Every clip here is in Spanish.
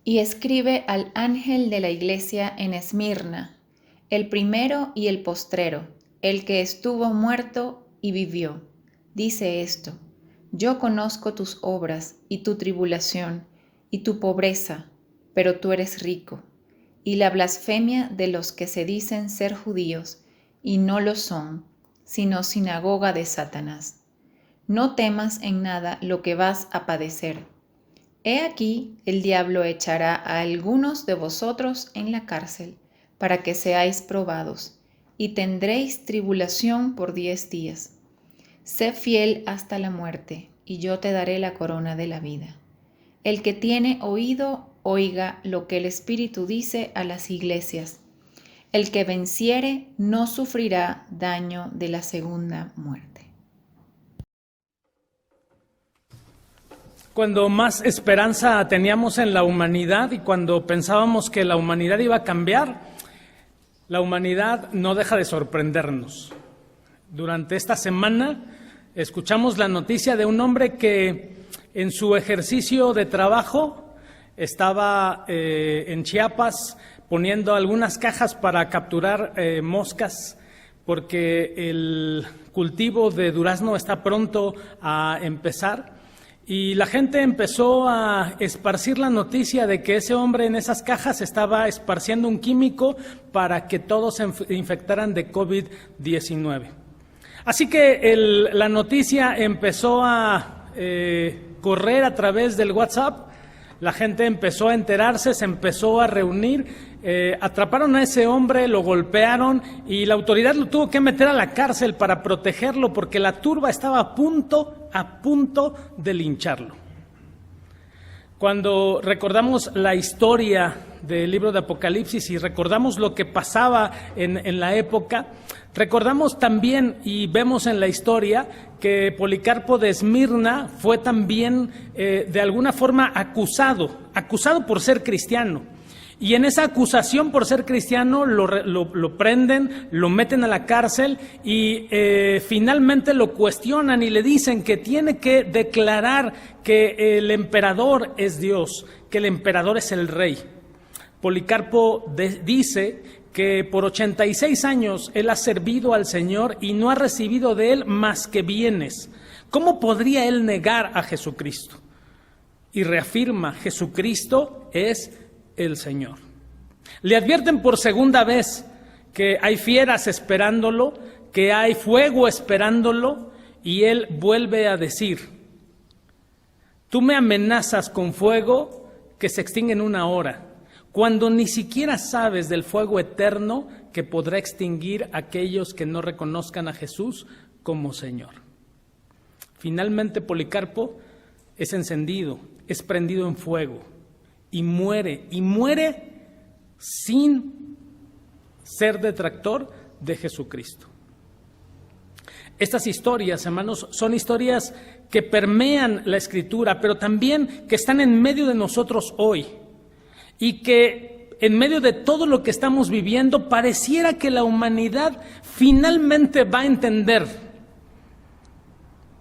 Y escribe al ángel de la iglesia en Esmirna, el primero y el postrero, el que estuvo muerto y vivió. Dice esto: yo conozco tus obras y tu tribulación y tu pobreza, pero tú eres rico, y la blasfemia de los que se dicen ser judíos y no lo son, sino sinagoga de Satanás. No temas en nada lo que vas a padecer. He aquí, el diablo echará a algunos de vosotros en la cárcel, para que seáis probados, y tendréis tribulación por 10 días. Sé fiel hasta la muerte, y yo te daré la corona de la vida. El que tiene oído, oiga lo que el Espíritu dice a las iglesias. El que venciere no sufrirá daño de la segunda muerte. Cuando más esperanza teníamos en la humanidad y cuando pensábamos que la humanidad iba a cambiar, la humanidad no deja de sorprendernos. Durante esta semana escuchamos la noticia de un hombre que en su ejercicio de trabajo estaba en Chiapas poniendo algunas cajas para capturar moscas, porque el cultivo de durazno está pronto a empezar. Y la gente empezó a esparcir la noticia de que ese hombre en esas cajas estaba esparciendo un químico para que todos se infectaran de COVID-19. Así que la noticia empezó a correr a través del WhatsApp. La gente empezó a enterarse, se empezó a reunir, atraparon a ese hombre, lo golpearon y la autoridad lo tuvo que meter a la cárcel para protegerlo porque la turba estaba a punto de lincharlo. Cuando recordamos la historia del libro de Apocalipsis y recordamos lo que pasaba en la época, recordamos también y vemos en la historia que Policarpo de Esmirna fue también de alguna forma acusado por ser cristiano. Y en esa acusación por ser cristiano lo prenden, lo meten a la cárcel y finalmente lo cuestionan y le dicen que tiene que declarar que el emperador es Dios, que el emperador es el rey. Policarpo dice que por 86 años él ha servido al Señor y no ha recibido de él más que bienes. ¿Cómo podría él negar a Jesucristo? Y reafirma: Jesucristo es el Señor. Le advierten por segunda vez que hay fieras esperándolo, que hay fuego esperándolo, y él vuelve a decir: tú me amenazas con fuego que se extingue en 1 hora, cuando ni siquiera sabes del fuego eterno que podrá extinguir a aquellos que no reconozcan a Jesús como Señor. Finalmente Policarpo es encendido, es prendido en fuego y muere sin ser detractor de Jesucristo. Estas historias, hermanos, son historias que permean la Escritura, pero también que están en medio de nosotros hoy y que en medio de todo lo que estamos viviendo pareciera que la humanidad finalmente va a entender.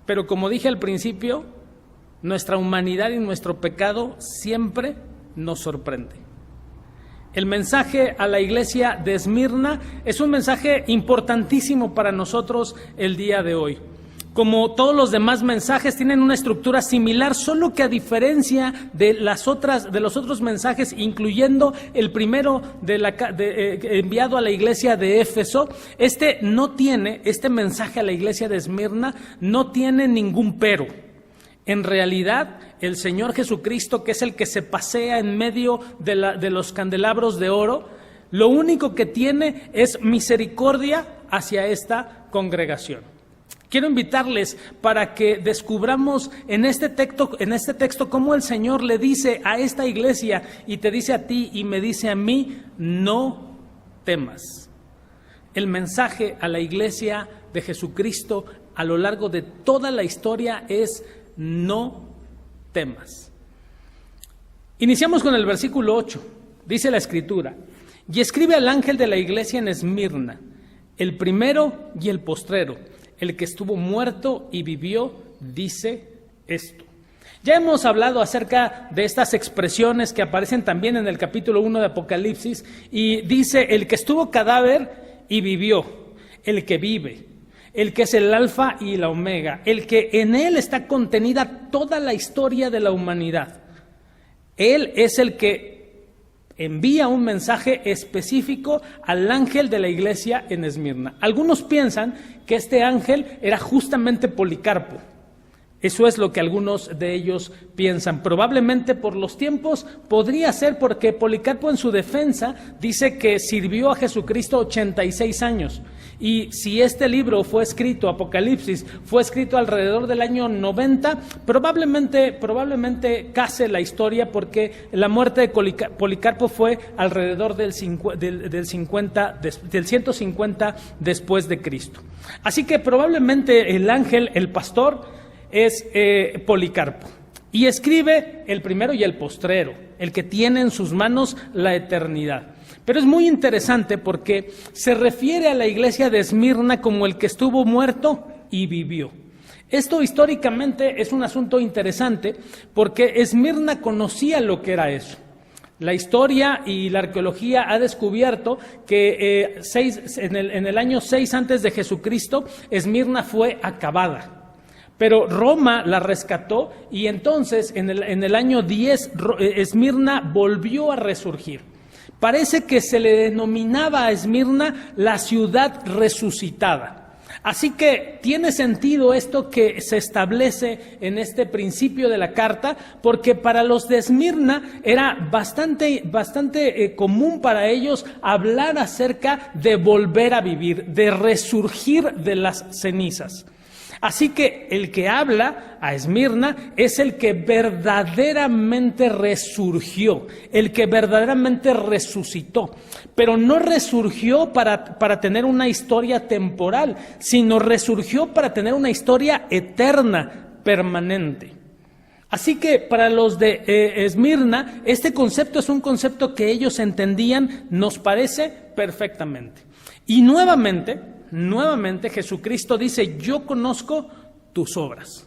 Pero como dije al principio, nuestra humanidad y nuestro pecado siempre nos sorprende. El mensaje a la iglesia de Esmirna es un mensaje importantísimo para nosotros el día de hoy. Como todos los demás mensajes, tienen una estructura similar, solo que a diferencia de los otros mensajes, incluyendo el primero enviado a la iglesia de Éfeso, este mensaje a la iglesia de Esmirna no tiene ningún pero. En realidad, el Señor Jesucristo, que es el que se pasea en medio de los candelabros de oro, lo único que tiene es misericordia hacia esta congregación. Quiero invitarles para que descubramos en este texto cómo el Señor le dice a esta iglesia y te dice a ti y me dice a mí: no temas. El mensaje a la iglesia de Jesucristo a lo largo de toda la historia es: no temas. Iniciamos con el versículo 8. Dice la Escritura: y escribe al ángel de la iglesia en Esmirna, el primero y el postrero, el que estuvo muerto y vivió, dice esto. Ya hemos hablado acerca de estas expresiones que aparecen también en el capítulo 1 de Apocalipsis, y dice: el que estuvo cadáver y vivió, el que vive, el que es el alfa y la omega, el que en él está contenida toda la historia de la humanidad. Él es el que envía un mensaje específico al ángel de la iglesia en Esmirna. Algunos piensan que este ángel era justamente Policarpo. Eso es lo que algunos de ellos piensan. Probablemente por los tiempos podría ser, porque Policarpo en su defensa dice que sirvió a Jesucristo 86 años. Y si este libro fue escrito, Apocalipsis, fue escrito alrededor del año 90, probablemente case la historia, porque la muerte de Policarpo fue alrededor del 150 después de Cristo. Así que probablemente el ángel, el pastor, es Policarpo, y escribe el primero y el postrero, el que tiene en sus manos la eternidad. Pero es muy interesante porque se refiere a la iglesia de Esmirna como el que estuvo muerto y vivió. Esto históricamente es un asunto interesante, porque Esmirna conocía lo que era eso. La historia y la arqueología ha descubierto que en el año 6 antes de Jesucristo, Esmirna fue acabada. Pero Roma la rescató, y entonces en el año 10 Esmirna volvió a resurgir. Parece que se le denominaba a Esmirna la ciudad resucitada. Así que tiene sentido esto que se establece en este principio de la carta, porque para los de Esmirna era bastante común para ellos hablar acerca de volver a vivir, de resurgir de las cenizas. Así que el que habla a Esmirna es el que verdaderamente resurgió, el que verdaderamente resucitó, pero no resurgió para tener una historia temporal, sino resurgió para tener una historia eterna, permanente. Así que para los de Esmirna, este concepto es un concepto que ellos entendían, nos parece perfectamente. Y nuevamente Jesucristo dice: yo conozco tus obras.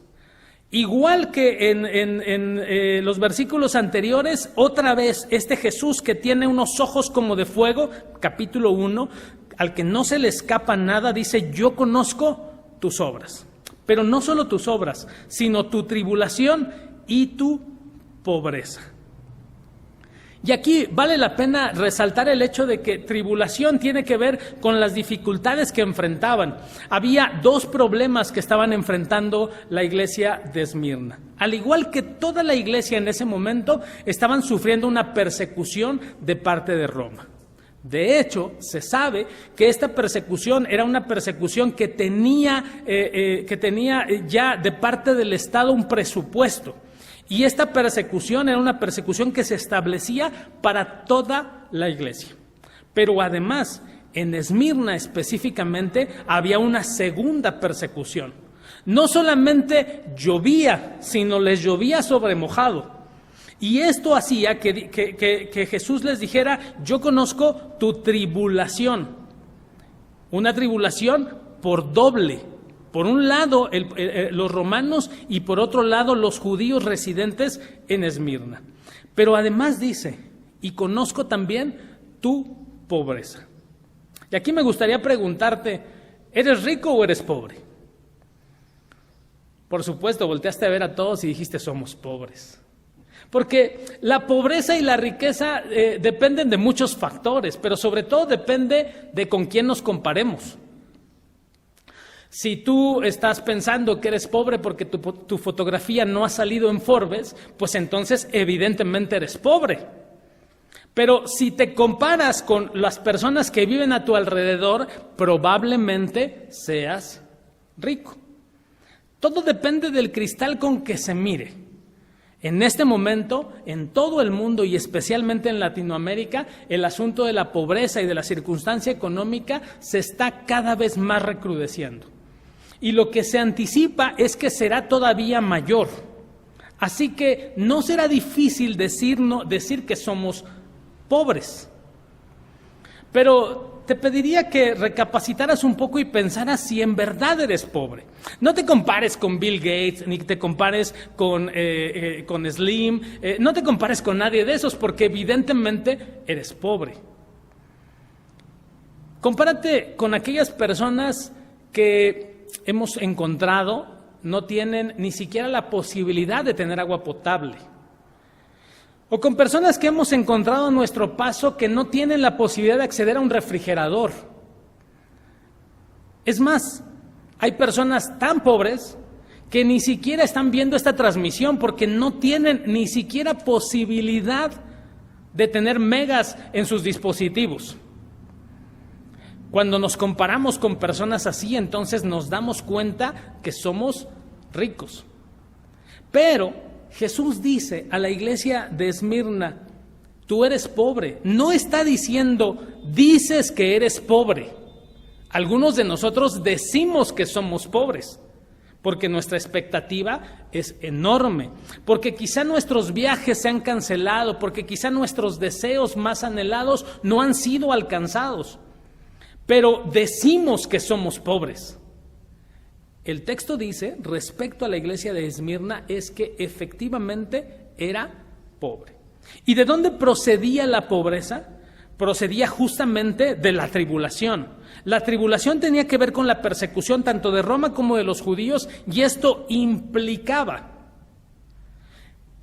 Igual que en los versículos anteriores, otra vez este Jesús que tiene unos ojos como de fuego, capítulo 1, al que no se le escapa nada, dice: yo conozco tus obras. Pero no solo tus obras, sino tu tribulación y tu pobreza. Y aquí vale la pena resaltar el hecho de que tribulación tiene que ver con las dificultades que enfrentaban. Había dos problemas que estaban enfrentando la iglesia de Esmirna. Al igual que toda la iglesia en ese momento, estaban sufriendo una persecución de parte de Roma. De hecho, se sabe que esta persecución era una persecución que tenía ya de parte del Estado un presupuesto. Y esta persecución era una persecución que se establecía para toda la iglesia. Pero además, en Esmirna específicamente, había una segunda persecución. No solamente llovía, sino les llovía sobre mojado. Y esto hacía que Jesús les dijera: yo conozco tu tribulación. Una tribulación por doble. Por un lado los romanos, y por otro lado los judíos residentes en Esmirna. Pero además dice: y conozco también tu pobreza. Y aquí me gustaría preguntarte: ¿eres rico o eres pobre? Por supuesto, volteaste a ver a todos y dijiste: somos pobres. Porque la pobreza y la riqueza dependen de muchos factores, pero sobre todo depende de con quién nos comparemos. Si tú estás pensando que eres pobre porque tu fotografía no ha salido en Forbes, pues entonces evidentemente eres pobre. Pero si te comparas con las personas que viven a tu alrededor, probablemente seas rico. Todo depende del cristal con que se mire. En este momento, en todo el mundo y especialmente en Latinoamérica, el asunto de la pobreza y de la circunstancia económica se está cada vez más recrudeciendo. Y lo que se anticipa es que será todavía mayor. Así que no será difícil decir que somos pobres. Pero te pediría que recapacitaras un poco y pensaras si en verdad eres pobre. No te compares con Bill Gates, ni te compares con Slim, no te compares con nadie de esos, porque evidentemente eres pobre. Compárate con aquellas personas que hemos encontrado no tienen ni siquiera la posibilidad de tener agua potable. O con personas que hemos encontrado a nuestro paso que no tienen la posibilidad de acceder a un refrigerador. Es más, hay personas tan pobres que ni siquiera están viendo esta transmisión porque no tienen ni siquiera posibilidad de tener megas en sus dispositivos. Cuando nos comparamos con personas así, entonces nos damos cuenta que somos ricos. Pero Jesús dice a la iglesia de Esmirna, tú eres pobre. No está diciendo, dices que eres pobre. Algunos de nosotros decimos que somos pobres, porque nuestra expectativa es enorme, porque quizá nuestros viajes se han cancelado, porque quizá nuestros deseos más anhelados no han sido alcanzados. Pero decimos que somos pobres. El texto dice, respecto a la iglesia de Esmirna, es que efectivamente era pobre. ¿Y de dónde procedía la pobreza? Procedía justamente de la tribulación. La tribulación tenía que ver con la persecución tanto de Roma como de los judíos, y esto implicaba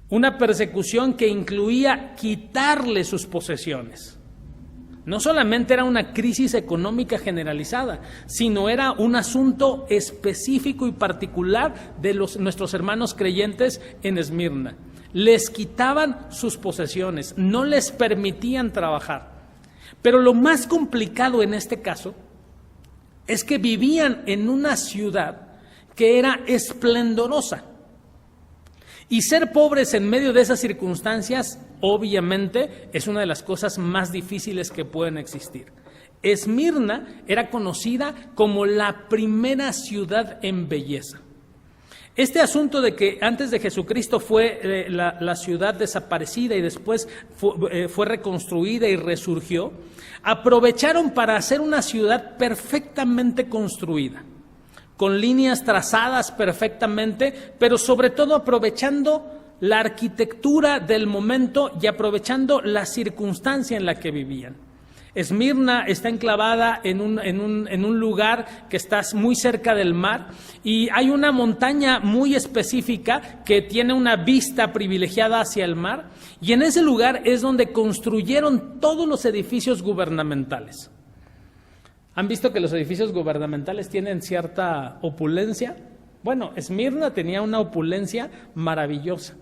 una persecución que incluía quitarle sus posesiones. No solamente era una crisis económica generalizada, sino era un asunto específico y particular de nuestros hermanos creyentes en Esmirna. Les quitaban sus posesiones, no les permitían trabajar. Pero lo más complicado en este caso es que vivían en una ciudad que era esplendorosa. Y ser pobres en medio de esas circunstancias, obviamente, es una de las cosas más difíciles que pueden existir. Esmirna era conocida como la primera ciudad en belleza. Este asunto de que antes de Jesucristo fue la ciudad desaparecida y después fue reconstruida y resurgió, aprovecharon para hacer una ciudad perfectamente construida, con líneas trazadas perfectamente, pero sobre todo aprovechando la arquitectura del momento y aprovechando la circunstancia en la que vivían. Esmirna está enclavada en un lugar que está muy cerca del mar, y hay una montaña muy específica que tiene una vista privilegiada hacia el mar, y en ese lugar es donde construyeron todos los edificios gubernamentales. ¿Han visto que los edificios gubernamentales tienen cierta opulencia? Bueno, Esmirna tenía una opulencia maravillosa.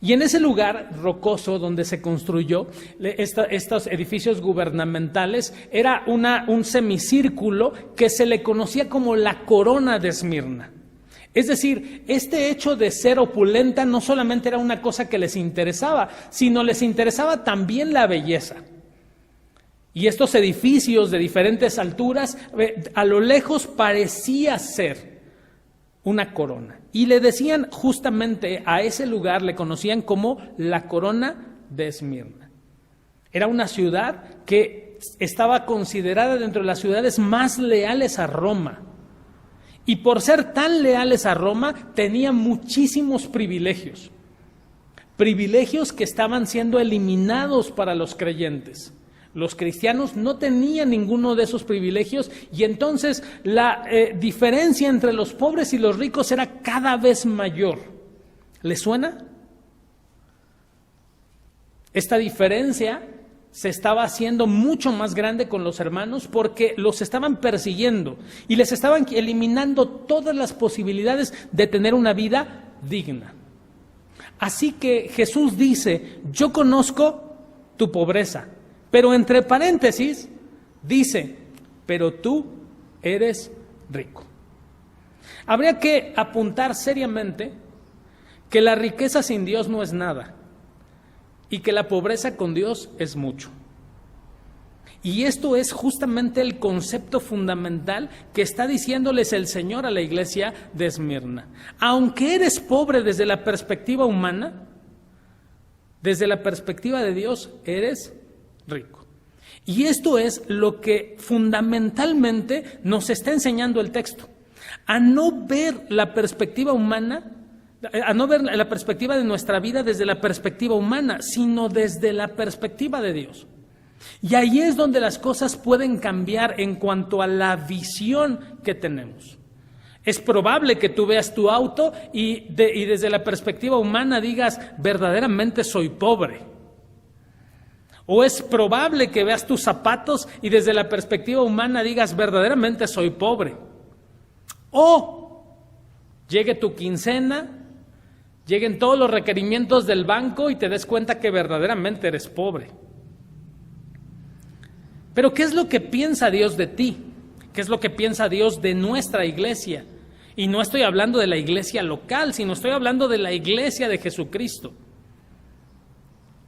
Y en ese lugar rocoso donde se construyó estos edificios gubernamentales era un semicírculo que se le conocía como la corona de Esmirna. Es decir, este hecho de ser opulenta no solamente era una cosa que les interesaba, sino les interesaba también la belleza. Y estos edificios de diferentes alturas, a lo lejos parecía ser una corona. Y le decían justamente a ese lugar, le conocían como la corona de Esmirna. Era una ciudad que estaba considerada dentro de las ciudades más leales a Roma. Y por ser tan leales a Roma, tenía muchísimos privilegios. Privilegios que estaban siendo eliminados para los creyentes. Los cristianos no tenían ninguno de esos privilegios, y entonces la diferencia entre los pobres y los ricos era cada vez mayor. ¿Les suena? Esta diferencia se estaba haciendo mucho más grande con los hermanos porque los estaban persiguiendo y les estaban eliminando todas las posibilidades de tener una vida digna. Así que Jesús dice, yo conozco tu pobreza. Pero entre paréntesis dice, pero tú eres rico. Habría que apuntar seriamente que la riqueza sin Dios no es nada y que la pobreza con Dios es mucho. Y esto es justamente el concepto fundamental que está diciéndoles el Señor a la iglesia de Esmirna. Aunque eres pobre desde la perspectiva humana, desde la perspectiva de Dios eres rico. Y esto es lo que fundamentalmente nos está enseñando el texto, a no ver la perspectiva humana, a no ver la perspectiva de nuestra vida desde la perspectiva humana, sino desde la perspectiva de Dios. Y ahí es donde las cosas pueden cambiar en cuanto a la visión que tenemos. Es probable que tú veas tu auto y desde la perspectiva humana digas, verdaderamente soy pobre. O es probable que veas tus zapatos y desde la perspectiva humana digas, verdaderamente soy pobre. O llegue tu quincena, lleguen todos los requerimientos del banco y te des cuenta que verdaderamente eres pobre. Pero ¿qué es lo que piensa Dios de ti? ¿Qué es lo que piensa Dios de nuestra iglesia? Y no estoy hablando de la iglesia local, sino estoy hablando de la iglesia de Jesucristo.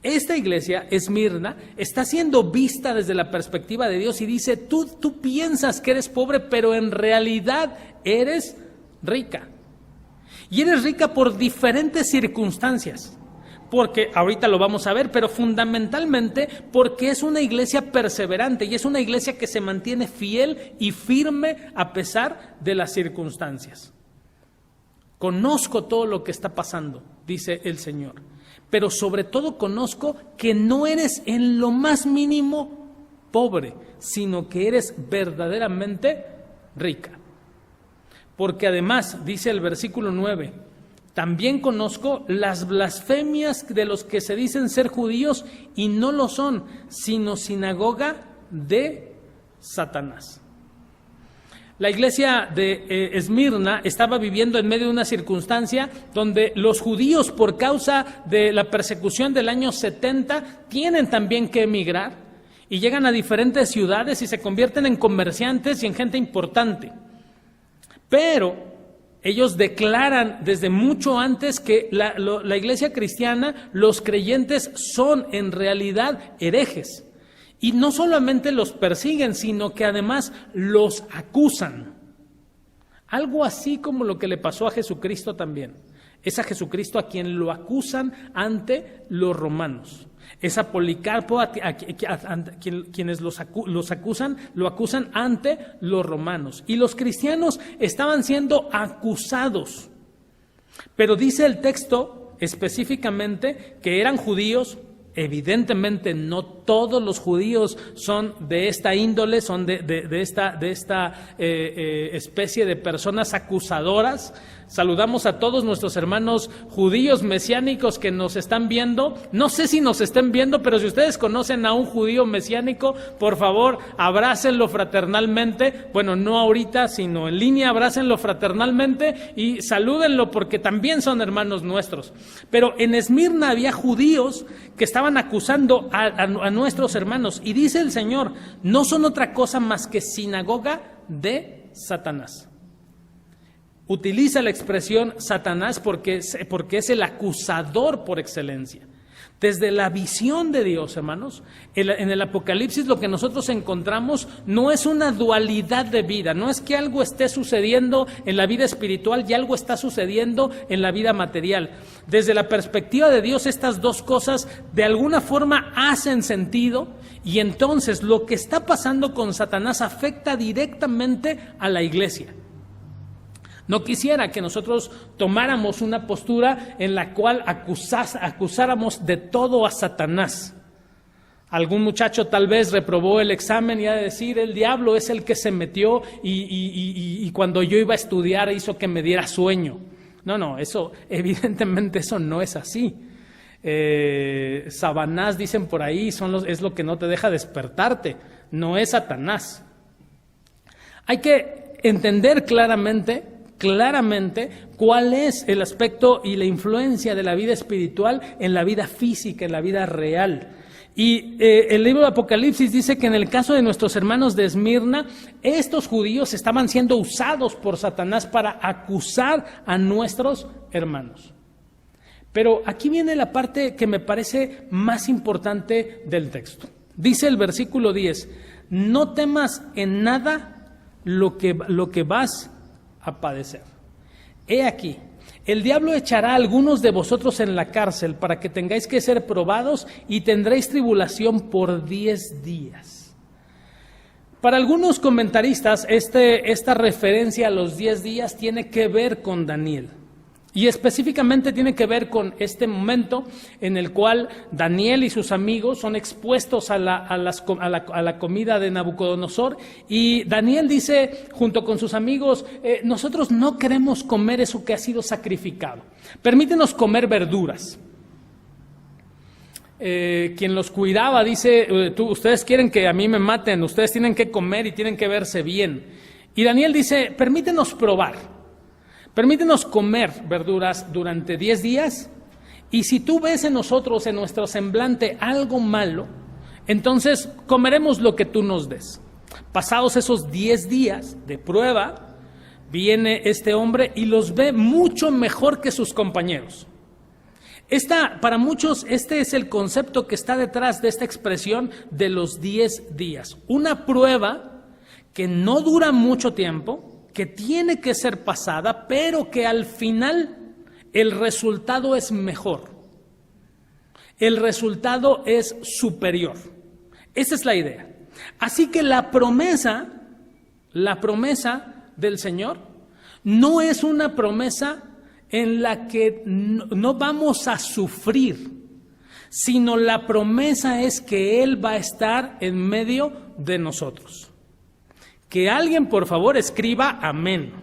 Esta iglesia, Esmirna, está siendo vista desde la perspectiva de Dios y dice, tú piensas que eres pobre, pero en realidad eres rica. Y eres rica por diferentes circunstancias. Porque ahorita lo vamos a ver, pero fundamentalmente porque es una iglesia perseverante y es una iglesia que se mantiene fiel y firme a pesar de las circunstancias. Conozco todo lo que está pasando, dice el Señor, pero sobre todo conozco que no eres en lo más mínimo pobre, sino que eres verdaderamente rica. Porque además, dice el versículo 9, también conozco las blasfemias de los que se dicen ser judíos y no lo son, sino sinagoga de Satanás. La iglesia de Esmirna estaba viviendo en medio de una circunstancia donde los judíos, por causa de la persecución del año 70, tienen también que emigrar y llegan a diferentes ciudades y se convierten en comerciantes y en gente importante. Pero ellos declaran desde mucho antes que la iglesia cristiana, los creyentes son en realidad herejes. Y no solamente los persiguen, sino que además los acusan. Algo así como lo que le pasó a Jesucristo también. Es a Jesucristo a quien lo acusan ante los romanos. Es a Policarpo quienes los acusan, lo acusan ante los romanos. Y los cristianos estaban siendo acusados. Pero dice el texto específicamente que eran judíos. Evidentemente no todos los judíos son de esta índole, son de esta especie de personas acusadoras. Saludamos a todos nuestros hermanos judíos mesiánicos que nos están viendo. No sé si nos estén viendo, pero si ustedes conocen a un judío mesiánico, por favor, abrácenlo fraternalmente. Bueno, no ahorita, sino en línea, abrácenlo fraternalmente y salúdenlo porque también son hermanos nuestros. Pero en Esmirna había judíos que estaban acusando a nuestros hermanos. Y dice el Señor, no son otra cosa más que sinagoga de Satanás. Utiliza la expresión Satanás porque es el acusador por excelencia. Desde la visión de Dios, hermanos, en el Apocalipsis lo que nosotros encontramos no es una dualidad de vida, no es que algo esté sucediendo en la vida espiritual y algo está sucediendo en la vida material. Desde la perspectiva de Dios, estas dos cosas de alguna forma hacen sentido y entonces lo que está pasando con Satanás afecta directamente a la iglesia. No quisiera que nosotros tomáramos una postura en la cual acusáramos de todo a Satanás. Algún muchacho tal vez reprobó el examen y ha de decir, el diablo es el que se metió y cuando yo iba a estudiar hizo que me diera sueño. No, eso evidentemente eso no es así. Sabanás, dicen por ahí, es lo que no te deja despertarte, no es Satanás. Hay que entender claramente cuál es el aspecto y la influencia de la vida espiritual en la vida física, en la vida real. Y el libro de Apocalipsis dice que en el caso de nuestros hermanos de Esmirna, estos judíos estaban siendo usados por Satanás para acusar a nuestros hermanos. Pero aquí viene la parte que me parece más importante del texto. Dice el versículo 10, no temas en nada lo que vas a padecer. He aquí, El diablo echará a algunos de vosotros en la cárcel para que tengáis que ser probados y tendréis tribulación por 10 días. Para algunos comentaristas, esta referencia a los 10 días tiene que ver con Daniel. Y específicamente tiene que ver con este momento en el cual Daniel y sus amigos son expuestos a la comida de Nabucodonosor, y Daniel dice junto con sus amigos, nosotros no queremos comer eso que ha sido sacrificado, permítenos comer verduras. Quien los cuidaba dice, ustedes quieren que a mí me maten, ustedes tienen que comer y tienen que verse bien. Y Daniel dice, permítenos probar. Permítenos comer verduras durante 10 días, y si tú ves en nosotros, en nuestro semblante, algo malo, entonces comeremos lo que tú nos des. Pasados esos 10 días de prueba, viene este hombre y los ve mucho mejor que sus compañeros. Para muchos, este es el concepto que está detrás de esta expresión de los 10 días. Una prueba que no dura mucho tiempo, que tiene que ser pasada, pero que al final el resultado es mejor. El resultado es superior. Esa es la idea. Así que la promesa del Señor no es una promesa en la que no vamos a sufrir, sino la promesa es que Él va a estar en medio de nosotros. Que alguien, por favor, escriba amén.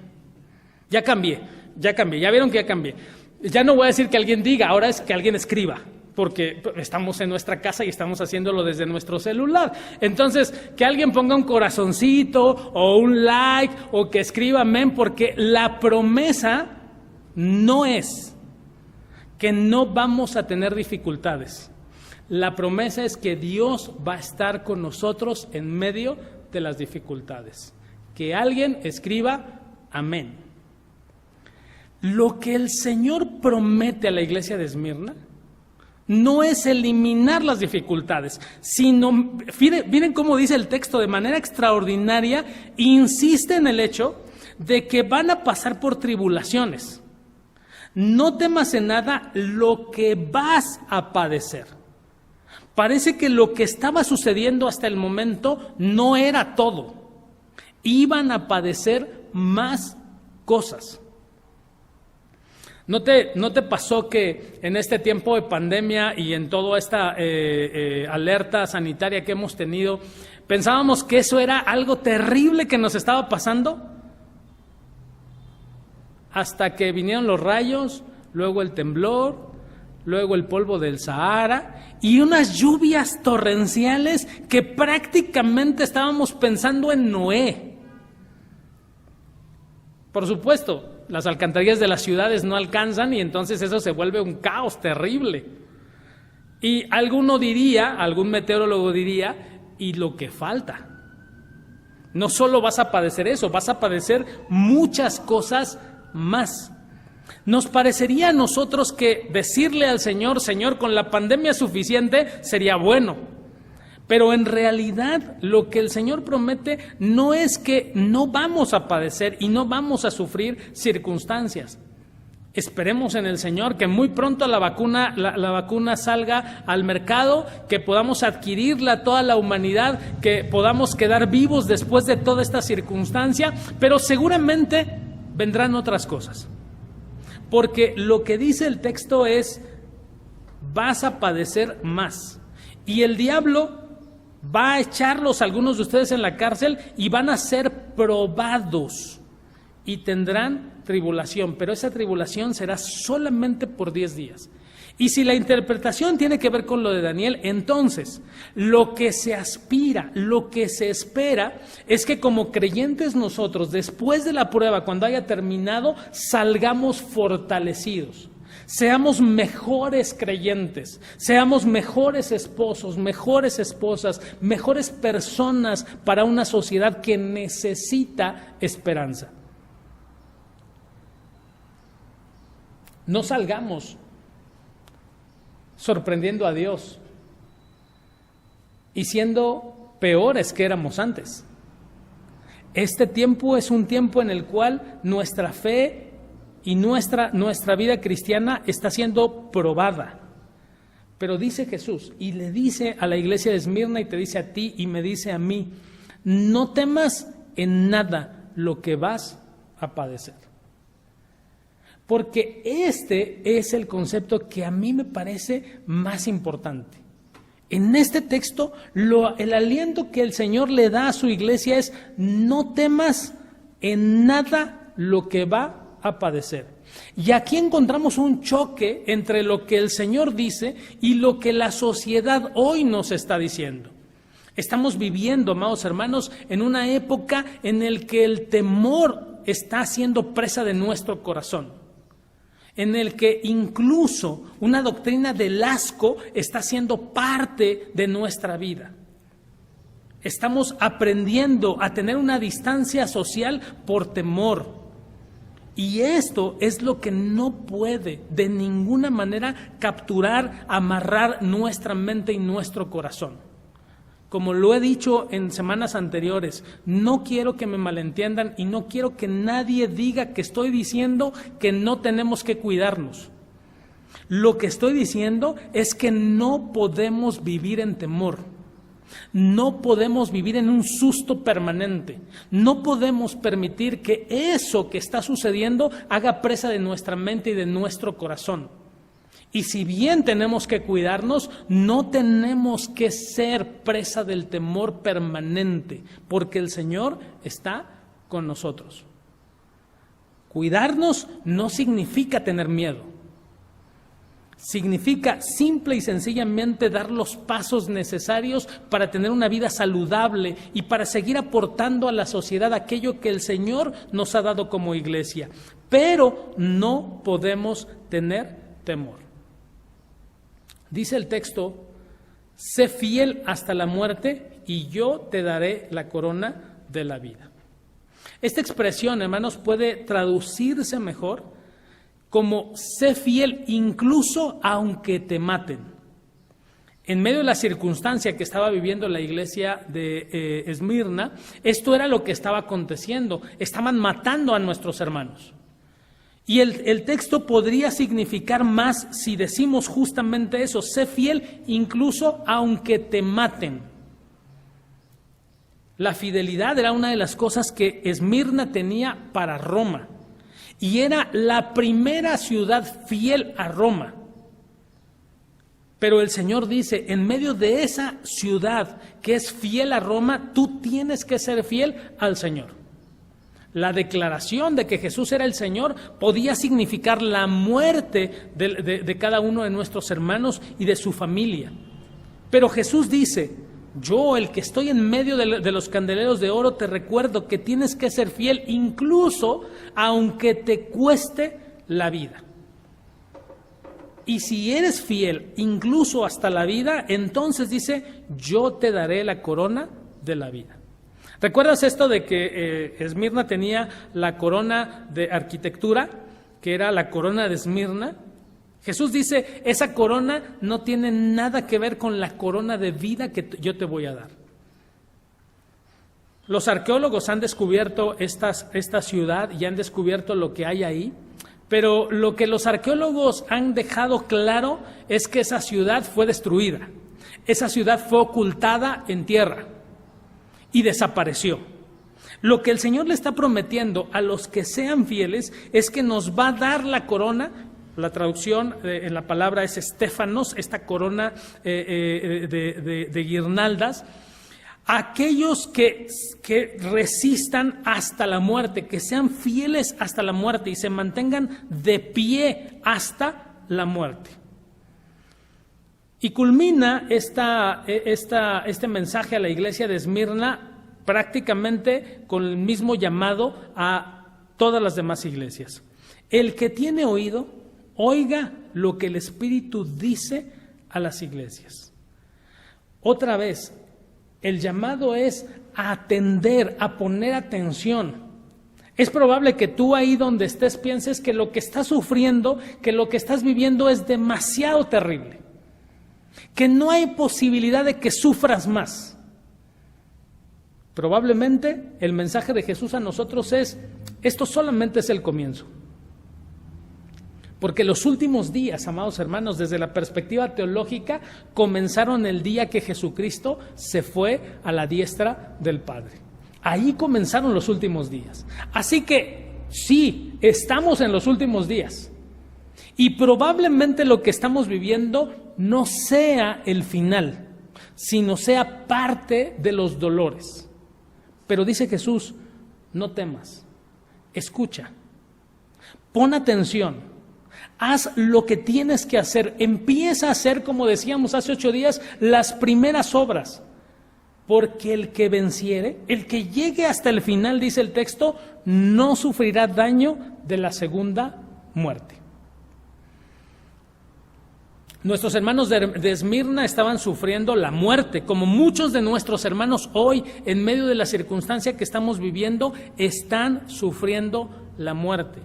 Ya cambié, ya vieron que ya cambié. Ya no voy a decir que alguien diga, ahora es que alguien escriba, porque estamos en nuestra casa y estamos haciéndolo desde nuestro celular. Entonces, que alguien ponga un corazoncito o un like o que escriba amén, porque la promesa no es que no vamos a tener dificultades. La promesa es que Dios va a estar con nosotros en medio de las dificultades. Que alguien escriba amén. Lo que el Señor promete a la iglesia de Esmirna no es eliminar las dificultades, sino, miren cómo dice el texto de manera extraordinaria, insiste en el hecho de que van a pasar por tribulaciones. No temas en nada lo que vas a padecer. Parece que lo que estaba sucediendo hasta el momento no era todo. Iban a padecer más cosas. ¿No te pasó que en este tiempo de pandemia y en toda esta alerta sanitaria que hemos tenido, pensábamos que eso era algo terrible que nos estaba pasando? Hasta que vinieron los rayos, luego el temblor, luego el polvo del Sahara y unas lluvias torrenciales que prácticamente estábamos pensando en Noé. Por supuesto, las alcantarillas de las ciudades no alcanzan y entonces eso se vuelve un caos terrible. Y algún meteorólogo diría, ¿y lo que falta? No solo vas a padecer eso, vas a padecer muchas cosas más. Nos parecería a nosotros que decirle al Señor, Señor, con la pandemia suficiente sería bueno. Pero en realidad lo que el Señor promete no es que no vamos a padecer y no vamos a sufrir circunstancias. Esperemos en el Señor que muy pronto la vacuna salga al mercado, que podamos adquirirla toda la humanidad, que podamos quedar vivos después de toda esta circunstancia, pero seguramente vendrán otras cosas. Porque lo que dice el texto es, vas a padecer más. Y el diablo va a echarlos algunos de ustedes en la cárcel y van a ser probados y tendrán tribulación, pero esa tribulación será solamente por 10 días. Y si la interpretación tiene que ver con lo de Daniel, entonces lo que se aspira, lo que se espera es que como creyentes nosotros, después de la prueba, cuando haya terminado, salgamos fortalecidos. Seamos mejores creyentes, seamos mejores esposos, mejores esposas, mejores personas para una sociedad que necesita esperanza. No salgamos sorprendiendo a Dios y siendo peores que éramos antes. Este tiempo es un tiempo en el cual nuestra fe y nuestra vida cristiana está siendo probada. Pero dice Jesús, y le dice a la iglesia de Esmirna, y te dice a ti, y me dice a mí, no temas en nada lo que vas a padecer. Porque este es el concepto que a mí me parece más importante. En este texto, el aliento que el Señor le da a su iglesia es, no temas en nada lo que va a padecer. Y aquí encontramos un choque entre lo que el Señor dice y lo que la sociedad hoy nos está diciendo. Estamos viviendo, amados hermanos, en una época en la que el temor está siendo presa de nuestro corazón, en el que incluso una doctrina del asco está siendo parte de nuestra vida. Estamos aprendiendo a tener una distancia social por temor. Y esto es lo que no puede de ninguna manera capturar, amarrar nuestra mente y nuestro corazón. Como lo he dicho en semanas anteriores, no quiero que me malentiendan y no quiero que nadie diga que estoy diciendo que no tenemos que cuidarnos. Lo que estoy diciendo es que no podemos vivir en temor. No podemos vivir en un susto permanente. No podemos permitir que eso que está sucediendo haga presa de nuestra mente y de nuestro corazón. Y si bien tenemos que cuidarnos, no tenemos que ser presa del temor permanente, porque el Señor está con nosotros. Cuidarnos no significa tener miedo. Significa simple y sencillamente dar los pasos necesarios para tener una vida saludable y para seguir aportando a la sociedad aquello que el Señor nos ha dado como iglesia. Pero no podemos tener temor. Dice el texto, sé fiel hasta la muerte y yo te daré la corona de la vida. Esta expresión, hermanos, puede traducirse mejor como sé fiel incluso aunque te maten. En medio de la circunstancia que estaba viviendo la iglesia de Esmirna, esto era lo que estaba aconteciendo. Estaban matando a nuestros hermanos. Y el texto podría significar más si decimos justamente eso, sé fiel incluso aunque te maten. La fidelidad era una de las cosas que Esmirna tenía para Roma y era la primera ciudad fiel a Roma. Pero el Señor dice, en medio de esa ciudad que es fiel a Roma, tú tienes que ser fiel al Señor. La declaración de que Jesús era el Señor podía significar la muerte de cada uno de nuestros hermanos y de su familia. Pero Jesús dice, yo, el que estoy en medio de los candeleros de oro, te recuerdo que tienes que ser fiel incluso aunque te cueste la vida. Y si eres fiel incluso hasta la vida, entonces dice, yo te daré la corona de la vida. ¿Recuerdas esto de que Esmirna tenía la corona de arquitectura, que era la corona de Esmirna? Jesús dice, esa corona no tiene nada que ver con la corona de vida que yo te voy a dar. Los arqueólogos han descubierto esta ciudad y han descubierto lo que hay ahí, pero lo que los arqueólogos han dejado claro es que esa ciudad fue destruida. Esa ciudad fue ocultada en tierra y desapareció. Lo que el Señor le está prometiendo a los que sean fieles es que nos va a dar la corona. La traducción en la palabra es estéfanos, esta corona de guirnaldas. Aquellos que resistan hasta la muerte, que sean fieles hasta la muerte y se mantengan de pie hasta la muerte. Y culmina este mensaje a la iglesia de Esmirna prácticamente con el mismo llamado a todas las demás iglesias. El que tiene oído, oiga lo que el Espíritu dice a las iglesias. Otra vez, el llamado es a atender, a poner atención. Es probable que tú ahí donde estés pienses que lo que estás sufriendo, que lo que estás viviendo es demasiado terrible, que no hay posibilidad de que sufras más. Probablemente el mensaje de Jesús a nosotros es, esto solamente es el comienzo. Porque los últimos días, amados hermanos, desde la perspectiva teológica, comenzaron el día que Jesucristo se fue a la diestra del Padre. Ahí comenzaron los últimos días. Así que sí, estamos en los últimos días. Y probablemente lo que estamos viviendo no sea el final, sino sea parte de los dolores. Pero dice Jesús, no temas, escucha, pon atención. Haz lo que tienes que hacer. Empieza a hacer, como decíamos hace 8 días, las primeras obras. Porque el que venciere, el que llegue hasta el final, dice el texto, no sufrirá daño de la segunda muerte. Nuestros hermanos de Esmirna estaban sufriendo la muerte, como muchos de nuestros hermanos hoy, en medio de la circunstancia que estamos viviendo, están sufriendo la muerte.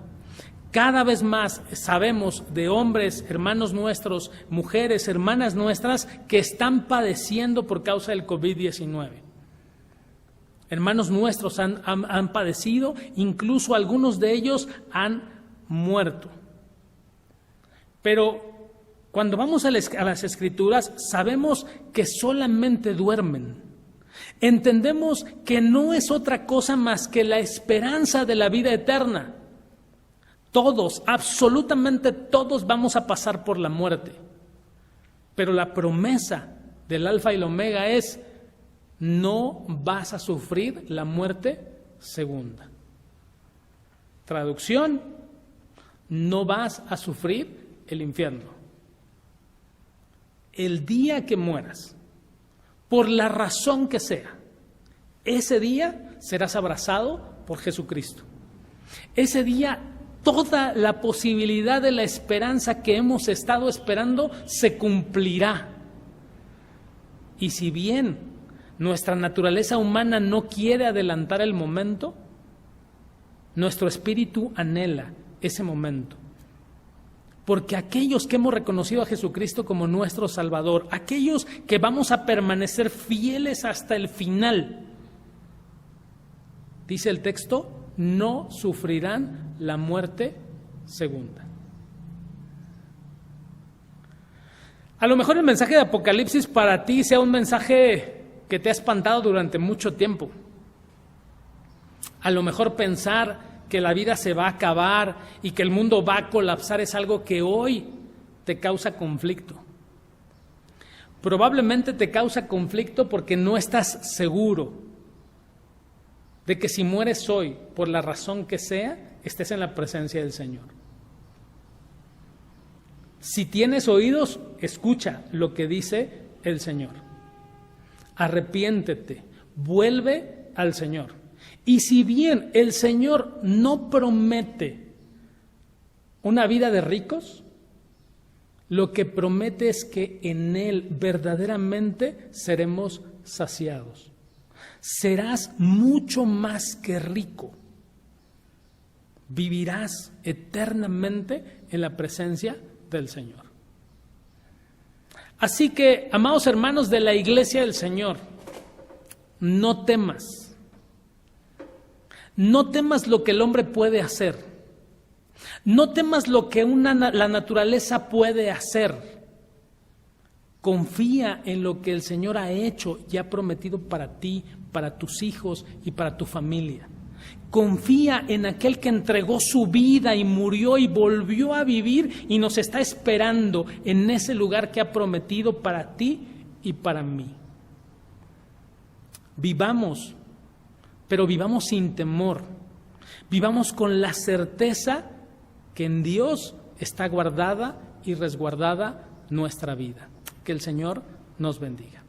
Cada vez más sabemos de hombres, hermanos nuestros, mujeres, hermanas nuestras, que están padeciendo por causa del COVID-19. Hermanos nuestros han padecido, incluso algunos de ellos han muerto. Pero cuando vamos a las Escrituras, sabemos que solamente duermen. Entendemos que no es otra cosa más que la esperanza de la vida eterna. Todos, absolutamente todos vamos a pasar por la muerte. Pero la promesa del Alfa y el Omega es, no vas a sufrir la muerte segunda. Traducción, no vas a sufrir el infierno. El día que mueras, por la razón que sea, ese día serás abrazado por Jesucristo. Ese día toda la posibilidad de la esperanza que hemos estado esperando se cumplirá. Y si bien nuestra naturaleza humana no quiere adelantar el momento, nuestro espíritu anhela ese momento. Porque aquellos que hemos reconocido a Jesucristo como nuestro Salvador, aquellos que vamos a permanecer fieles hasta el final, dice el texto, no sufrirán la muerte segunda. A lo mejor el mensaje de Apocalipsis para ti sea un mensaje que te ha espantado durante mucho tiempo. A lo mejor pensar que la vida se va a acabar y que el mundo va a colapsar es algo que hoy te causa conflicto. Probablemente te causa conflicto porque no estás seguro de que si mueres hoy, por la razón que sea, estés en la presencia del Señor. Si tienes oídos, escucha lo que dice el Señor. Arrepiéntete, vuelve al Señor. Y si bien el Señor no promete una vida de ricos, lo que promete es que en Él verdaderamente seremos saciados. Serás mucho más que rico. Vivirás eternamente en la presencia del Señor. Así que, amados hermanos de la Iglesia del Señor, no temas. No temas lo que el hombre puede hacer. No temas lo que la naturaleza puede hacer. Confía en lo que el Señor ha hecho y ha prometido para ti, para tus hijos y para tu familia. Confía en aquel que entregó su vida y murió y volvió a vivir y nos está esperando en ese lugar que ha prometido para ti y para mí. Vivamos, pero vivamos sin temor. Vivamos con la certeza que en Dios está guardada y resguardada nuestra vida. Que el Señor nos bendiga.